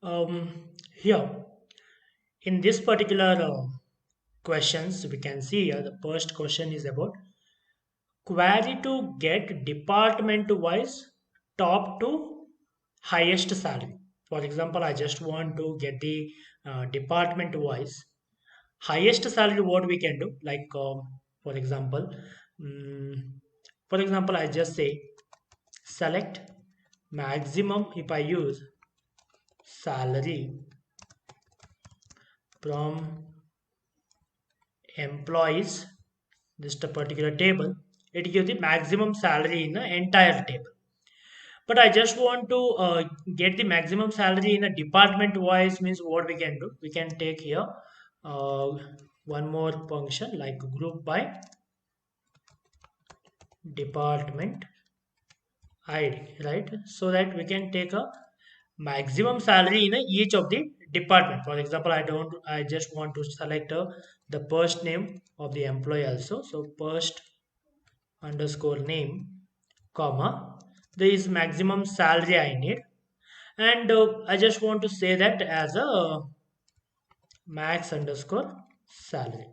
Here in this particular questions, we can see here the first question is about query to get department wise top to highest salary. For example, I just want to get the department wise highest salary. What we can do, like for example, mm, I just say select maximum. If I use salary from employees, just a particular table, it gives the maximum salary in the entire table. But I just want to get the maximum salary in a department wise. Means what we can do, we can take here uh, one more function like group by department id, right? So that we can take a maximum salary in each of the department. For example, I just want to select the first name of the employee also. So first underscore name, comma, there is maximum salary I need, and I just want to say that as a max underscore salary.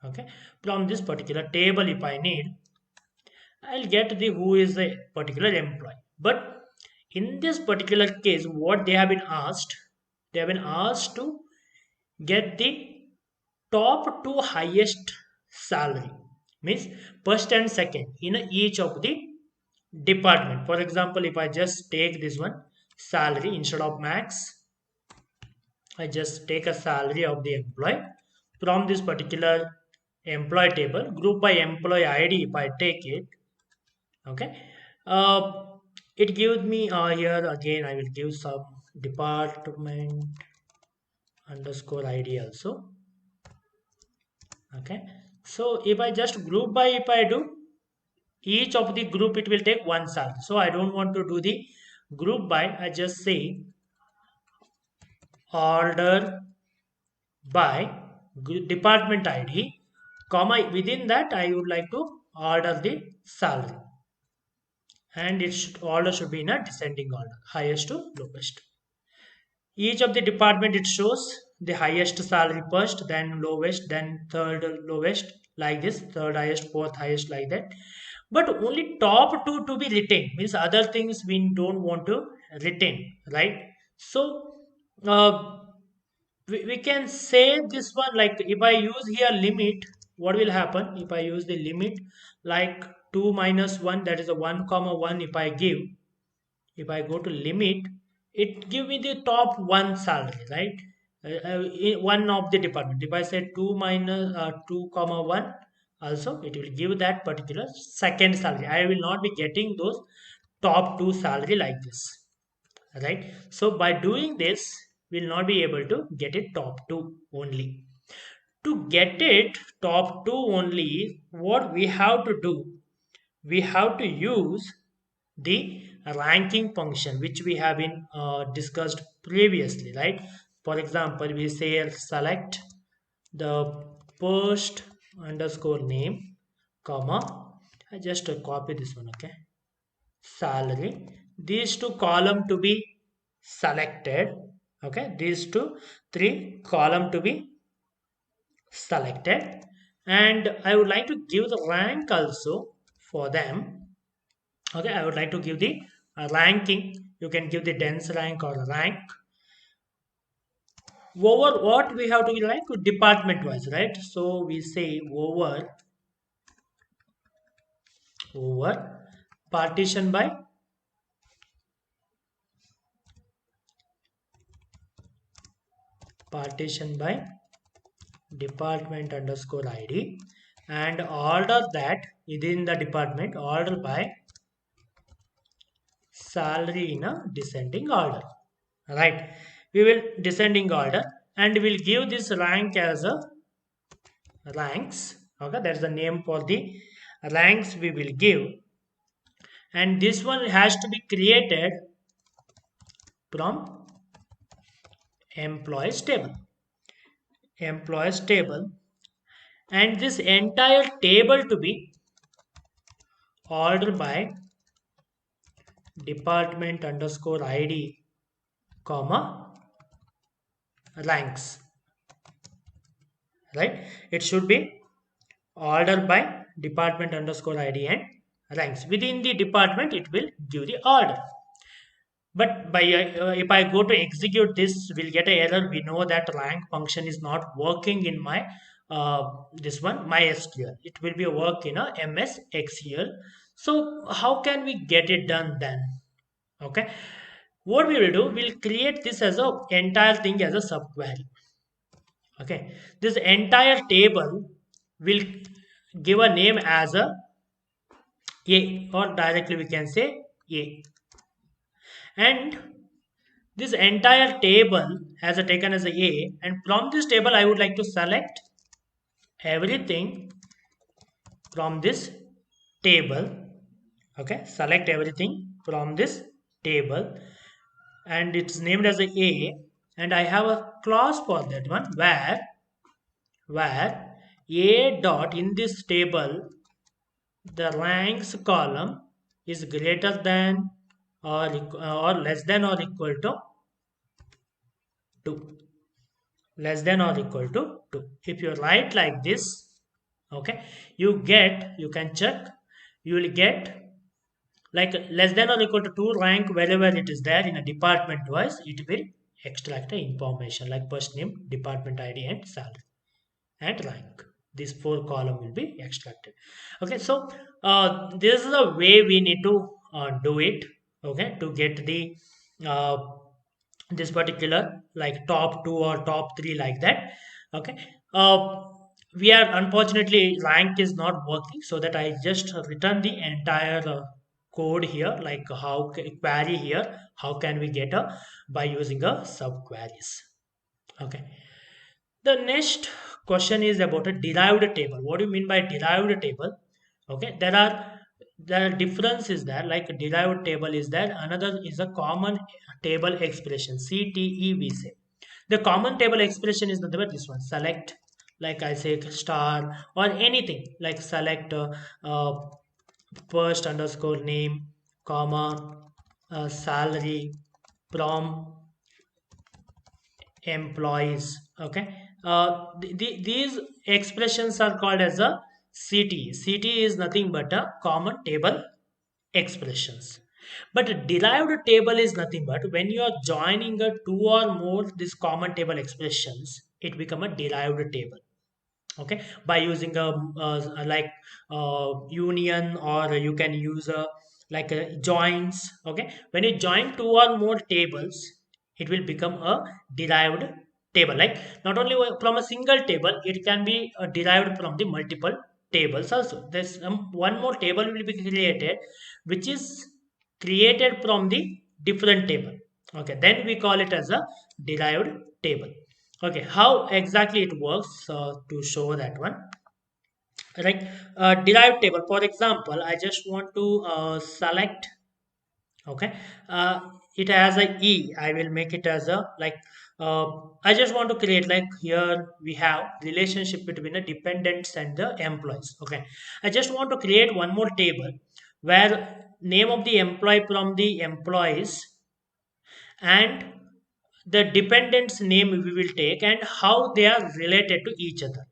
Okay, from this particular table, if I need, I'll get the who is the particular employee. But in this particular case, what they have been asked, they have been asked to get the top two highest salary, means first and second in each of the department. For example, if I just take this one salary instead of max, I just take a salary of the employee from this particular employee table, group by employee ID. If I take it, okay, it gives me here again. I will give some department underscore ID also. Okay, so if I just group by, if I do each of the group, it will take one salary. So I don't want to do the group by. I just say order by department ID, comma, within that I would like to order the salary, and order should be in a descending order, highest to lowest. Each of the department, it shows the highest salary first, then lowest, then third lowest, like this, third highest, fourth highest, like that. But only top two to be retained, means other things we don't want to retain, right? So uh, we can say this one, like if I use here limit, what will happen if I use the limit, like 2 minus 1, that is a 1 comma 1. If I give, if I go to limit, it give me the top one salary, right? One of the department. If I say 2 minus 2 comma 1, also it will give that particular second salary. I will not be getting those top two salary like this, right? So by doing this, we'll not be able to get it top two only. To get it top two only, what we have to do, we have to use the ranking function which we have been discussed previously, right? For example, we say select the first underscore name, comma, I just copy this one, okay, salary, these two column to be selected, okay, these two three column to be selected, and I would like to give the rank also for them. Okay, I would like to give the ranking. You can give the dense rank or rank over what we have to be like to department wise, right? So we say over partition by department underscore id, and order that within the department, order by salary in a descending order, right? We will descending order, and we'll give this rank as a ranks. Okay, that's the name for the ranks we will give, and this one has to be created from employees table, employees table, and this entire table to be ordered by department underscore id, comma, ranks, right? It should be order by department underscore id and ranks. Within the department it will give the order, but by if I go to execute this, we'll get a error. We know that rank function is not working in my this one mysql. It will be a work in a ms xl. So how can we get it done then? Okay, what we will do, we'll create this as a entire thing as a subquery. Okay, this entire table will give a name as a, or directly we can say a, and this entire table has a taken as a, and from this table I would like to select everything from this table. Okay, select everything from this table, and it's named as a, and I have a clause for that one where a dot in this table, the ranks column is greater than or less than or equal to 2, less than or equal to 2. If you write like this, okay, you can check, you will get like less than or equal to 2 rank. Wherever it is there in a department wise, it will extract the information like first name, department id and salary and rank. These four column will be extracted. Okay, so this is the way we need to do it. Okay, to get the uh, this particular like top two or top three like that. Okay, we are unfortunately rank is not working, so that I just return the entire code here, like how query here, how can we get a by using a subqueries. Okay, the next question is about a derived table. What do you mean by derived table? Okay, there are differences there. Like a derived table is there. Another is a common table expression. CTE we say. The common table expression is nothing but this one. Select, like I say, star or anything like select first underscore name, comma, salary, from employees. Okay, these expressions are called as a CT is nothing but a common table expressions. But a derived table is nothing but when you are joining a two or more these common table expressions, it become a derived table. Okay, by using a like union, or you can use a like a joins. Okay, when you join two or more tables, it will become a derived table. Like not only from a single table, it can be derived from the multiple tables also. There's one more table will be created, which is created from the different table. Okay, then we call it as a derived table. Okay, how exactly it works, to show that one, right? Derived table, for example, I just want to select. Okay, uh, it has a e, I will make it as a like uh, I just want to create like here we have relationship between the dependents and the employees. Okay, I just want to create one more table where name of the employee from the employees and the dependents name we will take and how they are related to each other.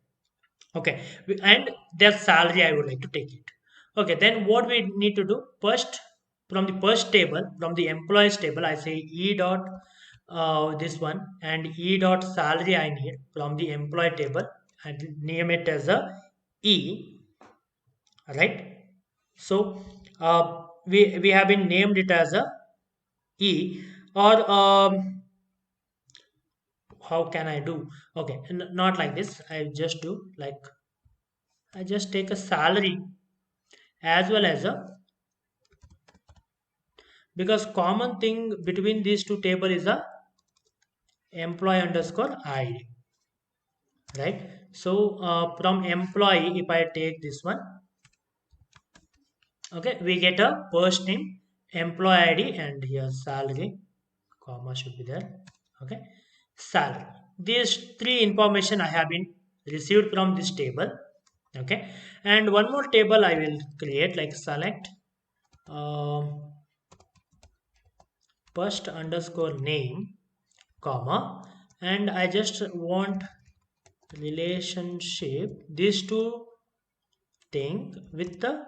Okay, and their salary I would like to take it. Okay, then what we need to do first, from the first table, from the employees table, I say e dot this one, and e dot salary I need from the employee table, and name it as a e, right? So we have been named it as a e, or how can I do? Okay, not like this. I just do like I just take a salary as well as a, because common thing between these two table is a employee underscore id, right? So from employee, if I take this one, okay, we get a first name, employee id, and here salary, comma should be there. Okay, salary. These three information I have been received from this table. Okay, and one more table I will create like select um, first underscore name, comma, and I just want relationship these two thing with the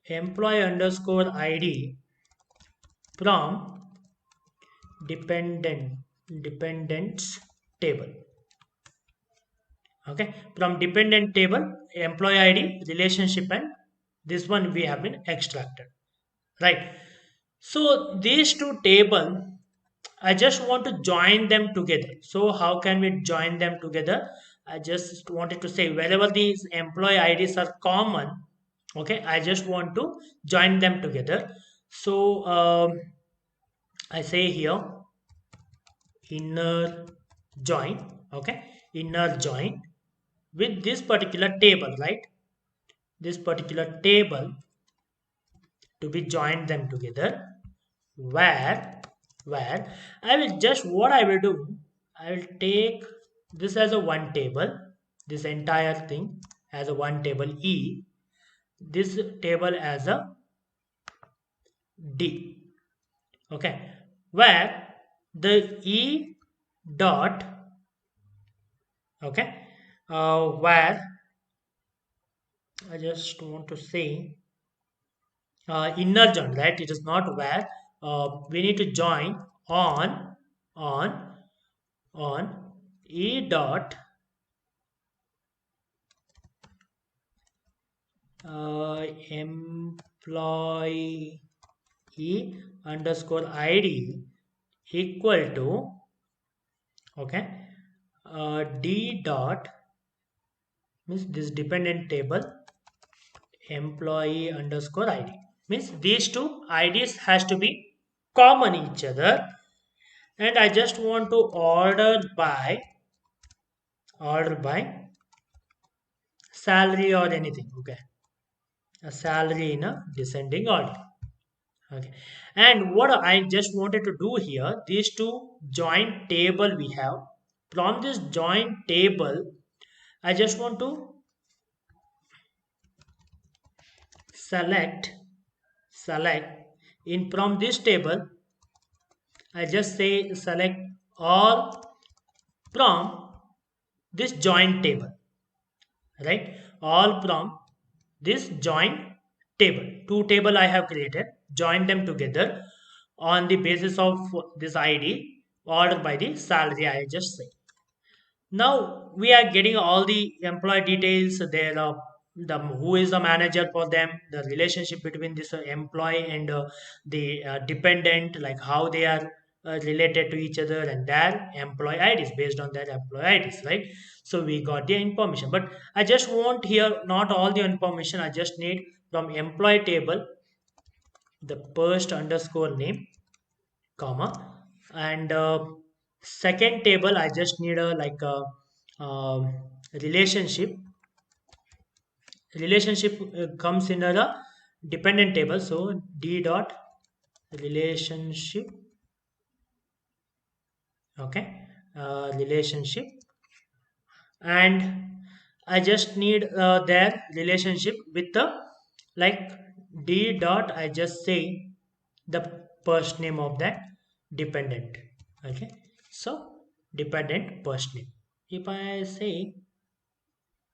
employee underscore id from dependent dependents table. Okay, from dependent table employee id relationship, and this one we have been extracted, right? So these two table I just want to join them together. So how can we join them together? I just wanted to say wherever these employee ids are common, okay, I just want to join them together. So I say here inner join, okay, inner join with this particular table, right? This particular table to be joined them together, where where I will just what I will do, I will take this as a one table, this entire thing as a one table e, this table as a d, okay, where the e dot, okay, where I just want to say inner join, right? It is not where we need to join on on on e dot employee underscore id equal to, okay, d dot means this dependent table employee underscore id means these two ids has to be common each other, and I just want to order by salary or anything, okay, a salary in a descending order, okay. And what I just wanted to do here, these two joint table we have, from this joint table I just want to select in from this table, I just say select all from this joint table, right? All from this joint table, two table I have created, join them together on the basis of this id ordered by the salary I just say. Now we are getting all the employee details. There, the who is the manager for them, the relationship between this employee and the dependent, like how they are related to each other, and their employee IDs based on their employee IDs, right? So we got the information, but I just want here not all the information. I just need from employee table the first underscore name, comma, and second table I just need a like a relationship. Relationship comes in a dependent table, so d dot relationship, okay, relationship, and I just need their relationship with the like d dot I just say the first name of that dependent, okay. So dependent first name, if I say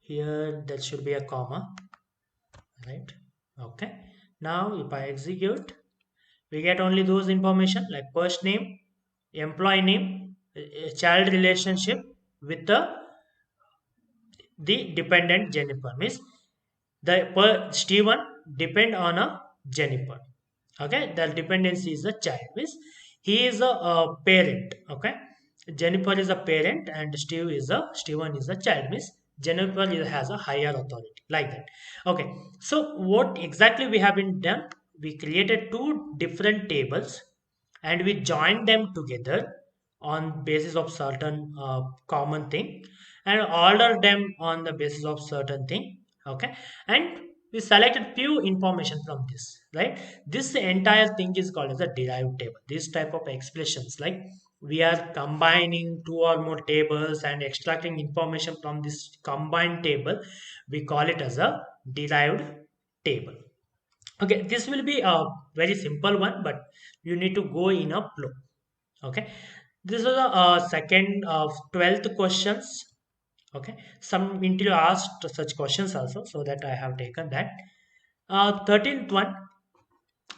here that should be a comma, right? Okay, now if I execute we get only those information like first name, employee name, child relationship with the dependent Jennifer, means the Stephen depend on a Jennifer, okay, the dependency is a child, means he is a parent, okay. Jennifer is a parent and Stephen is a child, means Jennifer has a higher authority, like that, okay. So what exactly we have been done, we created two different tables and we joined them together on basis of certain common thing, and order them on the basis of certain thing, okay. And we selected few information from this, right? This entire thing is called as a derived table. This type of expressions, like we are combining two or more tables and extracting information from this combined table, we call it as a derived table, okay. This will be a very simple one, but you need to go in a flow, Okay, this is the second of 12th questions. Okay, some interview asked such questions also, so that I have taken that. 13th one,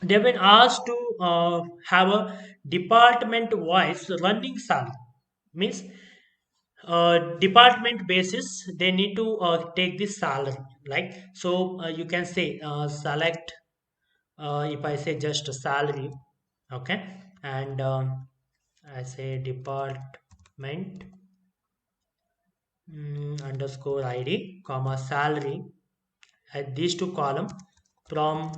they've been asked to have a department wise running salary. Means department basis they need to take this salary, like so you can say select, if I say just salary. Okay, and I say department underscore id comma salary at these two column from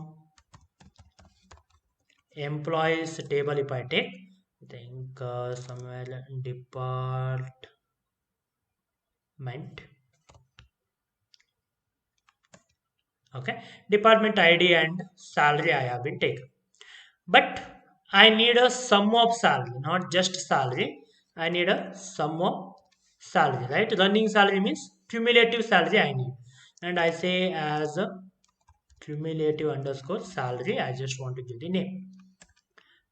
employees table. If I take, I think somewhere department okay, department id and salary I have been taken. But I need a sum of salary, not just salary. I need a sum of salary, right? Running salary means cumulative salary I need. And I say as a cumulative underscore salary, I just want to give the name.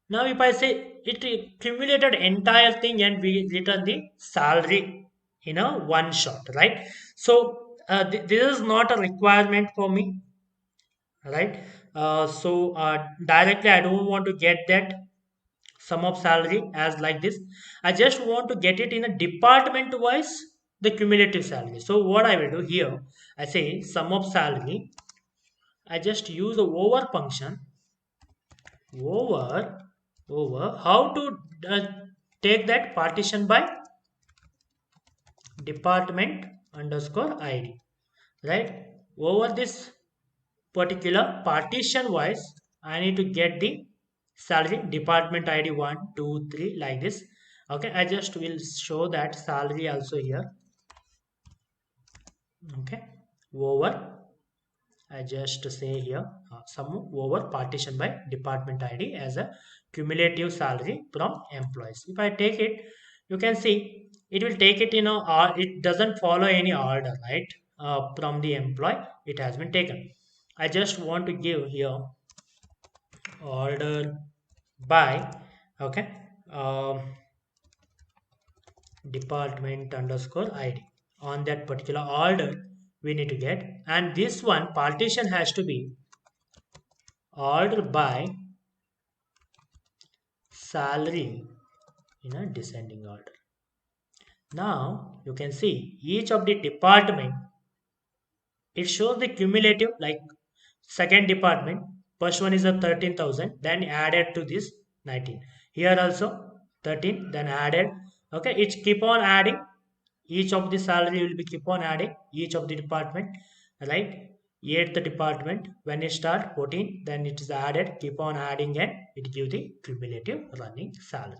Now, if I say it cumulated entire thing and we return the salary in a one shot, right? So, this is not a requirement for me, right? Directly, I don't want to get that sum of salary as like this. I just want to get it in a department wise, the cumulative salary. So what I will do here, I say sum of salary. I just use the over function. Over over how to uh, take that partition by department underscore id, right? Over this particular partition wise, I need to get the salary department id 1 2 3 like this. Okay, I just will show that salary also here. Okay, over, I just say here sum over partition by department id as a cumulative salary from employees. If I take it, you can see it will take it in a it doesn't follow any order, right? From the employee it has been taken. I just want to give here order by, okay, um, department underscore id. On that particular order we need to get, and this one partition has to be order by salary in a descending order. Now you can see each of the department, it shows the cumulative, like second department, first one is a 13,000, then added to this 19. Here also 13, then added. Okay, it keep on adding. Each of the salary will be keep on adding each of the department, right? Eighth department when it start 14, then it is added, keep on adding, and it give the cumulative running salary,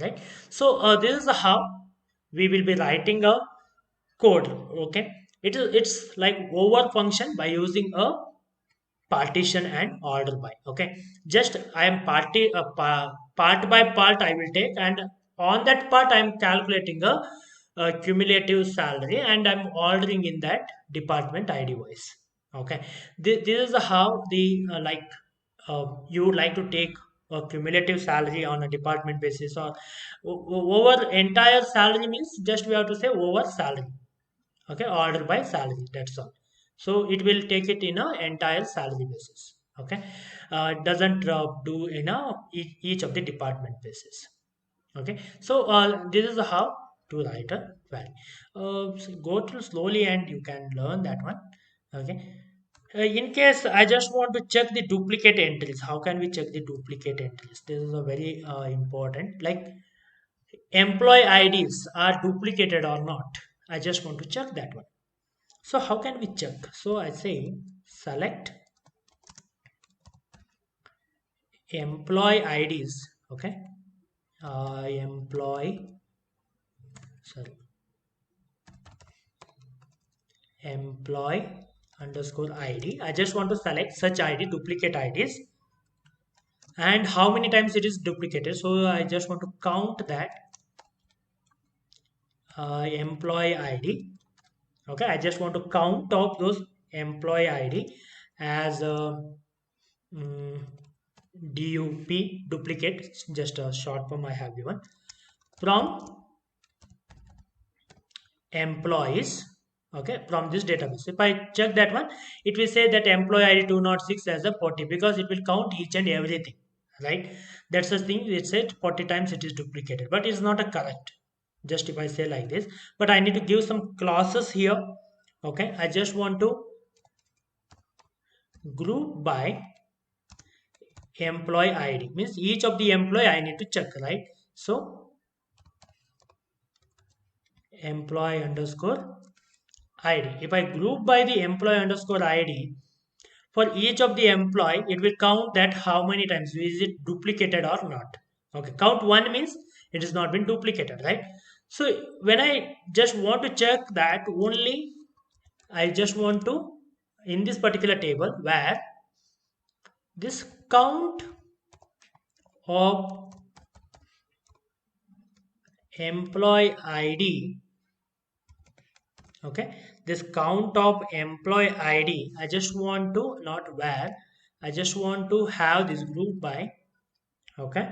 right? So this is how we will be writing a code. Okay, it's like over function by using a partition and order by. Okay, just I am part by part I will take, and on that part I am calculating a cumulative salary and I'm ordering in that department id wise. Okay, this is how the you would like to take a cumulative salary on a department basis, or over entire salary means just we have to say over salary. Okay, order by salary, that's all. So it will take it in a entire salary basis. Okay, it doesn't do in a each of the department basis. Okay, so this is how to write a query. So go through slowly and you can learn that one. Okay, in case I just want to check the duplicate entries, how can we check the duplicate entries? This is a very important, like employee ids are duplicated or not. I just want to check that one. So how can we check? So I say select employee IDs. Okay, employee, sorry, employee underscore ID. I just want to select such ID, duplicate IDs, and how many times it is duplicated. So I just want to count that employee ID. Okay, I just want to count of those employee ID as mm, DUP duplicate, just a short form I have given, from employees. Okay, from this database, if I check that one, it will say that employee ID 206 as a 40, because it will count each and everything, right? That's the thing, it said 40 times it is duplicated, but it's not a correct. Just if I say like this, but I need to give some clauses here. Okay, I just want to group by employee ID, means each of the employee I need to check, right? So employee underscore ID, if I group by the employee underscore ID, for each of the employee it will count that how many times is it duplicated or not. Okay, count one means it has not been duplicated, right? So when I just want to check that only, I just want to, in this particular table where this count of employee ID, okay, this count of employee ID, I just want to, not where, I just want to have this group by, okay,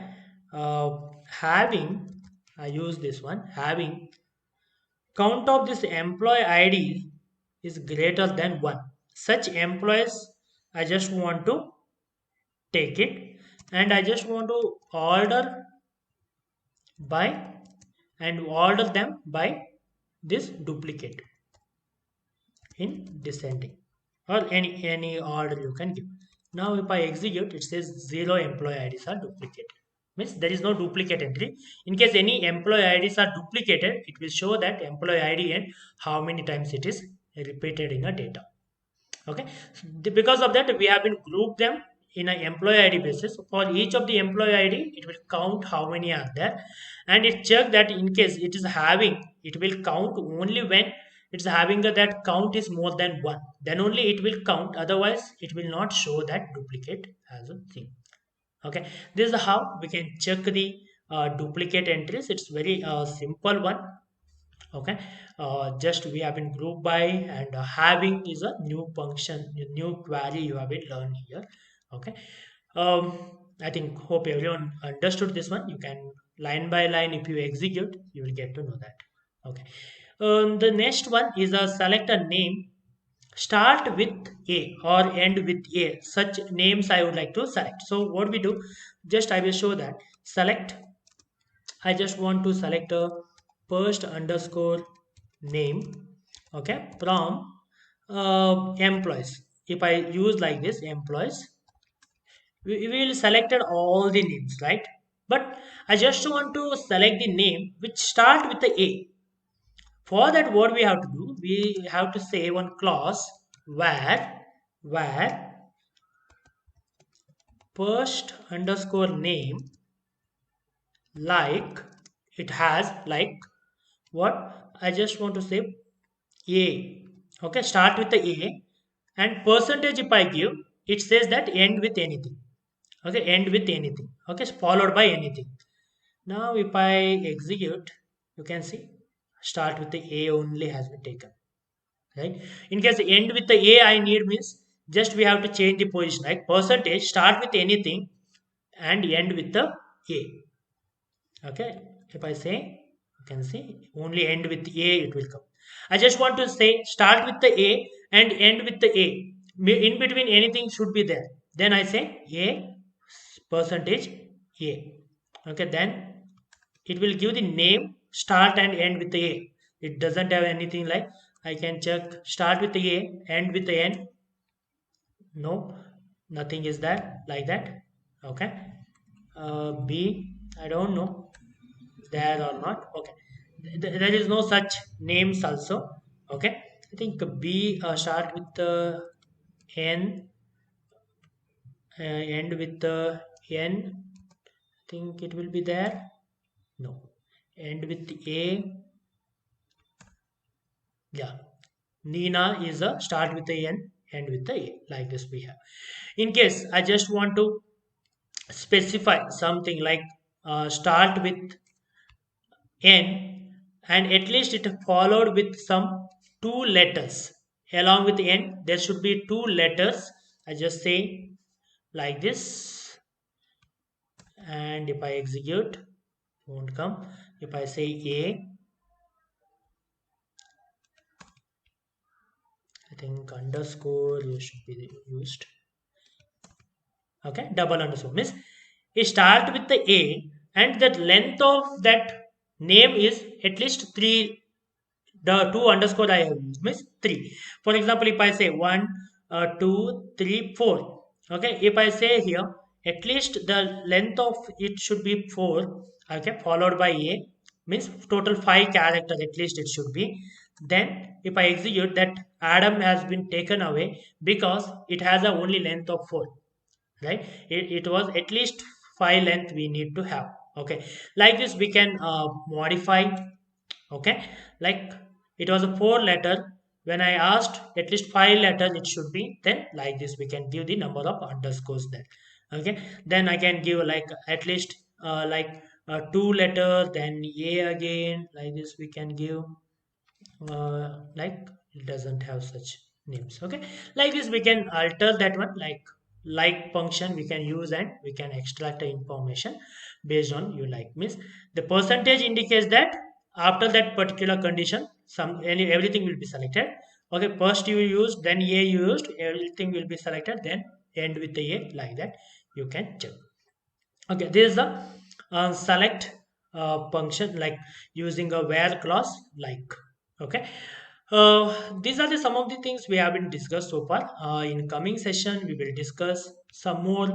uh, having, I use this one, having count of this employee ID is greater than 1, such employees I just want to take it, and I just want to order by, and order them by this duplicate in descending, or any order you can give. Now if I execute, it says zero employee IDs are duplicated, means there is no duplicate entry. In case any employee IDs are duplicated, it will show that employee ID and how many times it is repeated in a data. Okay, so because of that we have been grouped them in an employee ID basis. For each of the employee ID it will count how many are there, and it check that in case it is having, it will count only when it's having that count is more than one, then only it will count, otherwise it will not show that duplicate as a thing. Okay, this is how we can check the duplicate entries. It's very simple one. Okay, just we have been grouped by, and having is a new function, a new query you have been learned here. Okay, um, I think hope everyone understood this one. You can line by line, if you execute you will get to know that. Okay, the next one is a select a name start with a or end with a, such names I would like to select. So what we do, just I will show that. Select, I just want to select a first underscore name, okay, from employees. If I use like this, employees, we will selected all the names, right? But I just want to select the name which start with the A. For that, what we have to do, we have to say one clause where first underscore name, like, it has like what I just want to say A. Okay, start with the A, and percentage if I give, it says that end with anything. Okay, end with anything. Okay, followed by anything. Now if I execute, you can see start with the A only has been taken. Right? In case end with the A I need means just we have to change the position. Like percentage start with anything and end with the A. Okay, if I say, you can see only end with A it will come. I just want to say start with the A and end with the A. In between anything should be there. Then I say A percentage A. Okay, then it will give the name start and end with the A. It doesn't have anything like, I can check start with the A, end with the N. No, nothing is that like that. Okay, B, I don't know there or not. Okay, there is no such names also. Okay, I think B start with the N, end with the N. Think it will be there. No, end with the A. Yeah, Nina is a start with the N, end with the A, like this we have. In case I just want to specify something like start with N, and at least it followed with some two letters. Along with N, there should be two letters. I just say like this. and if I execute, won't come. If I say a, I think underscore should be used. Okay, double underscore means it start with the a, and the length of that name is at least three. The two underscore I have used means three. For example, if I say one, two, three, four. Okay, if I say here, at least the length of it should be four. Okay, followed by a means total five character at least it should be. Then if I execute that, Adam has been taken away because it has a only length of four, right? It was at least five length we need to have. Okay, like this we can modify. Okay, like it was a four letter, when I asked at least five letters it should be, then like this we can give the number of underscores there. Okay, then I can give like at least two letter, then a again, like this we can give like it doesn't have such names. Okay, like this we can alter that one, like function we can use, and we can extract the information based on you like means the percentage indicates that after that particular condition everything will be selected. Okay, first you used, then a you used, everything will be selected, then end with the a, like that you can check. Okay, this is the select function, like using a where clause, like. Okay, these are the some of the things we have been discussed so far. In coming session we will discuss some more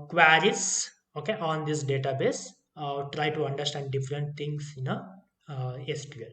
queries, okay, on this database. Try to understand different things in a SQL.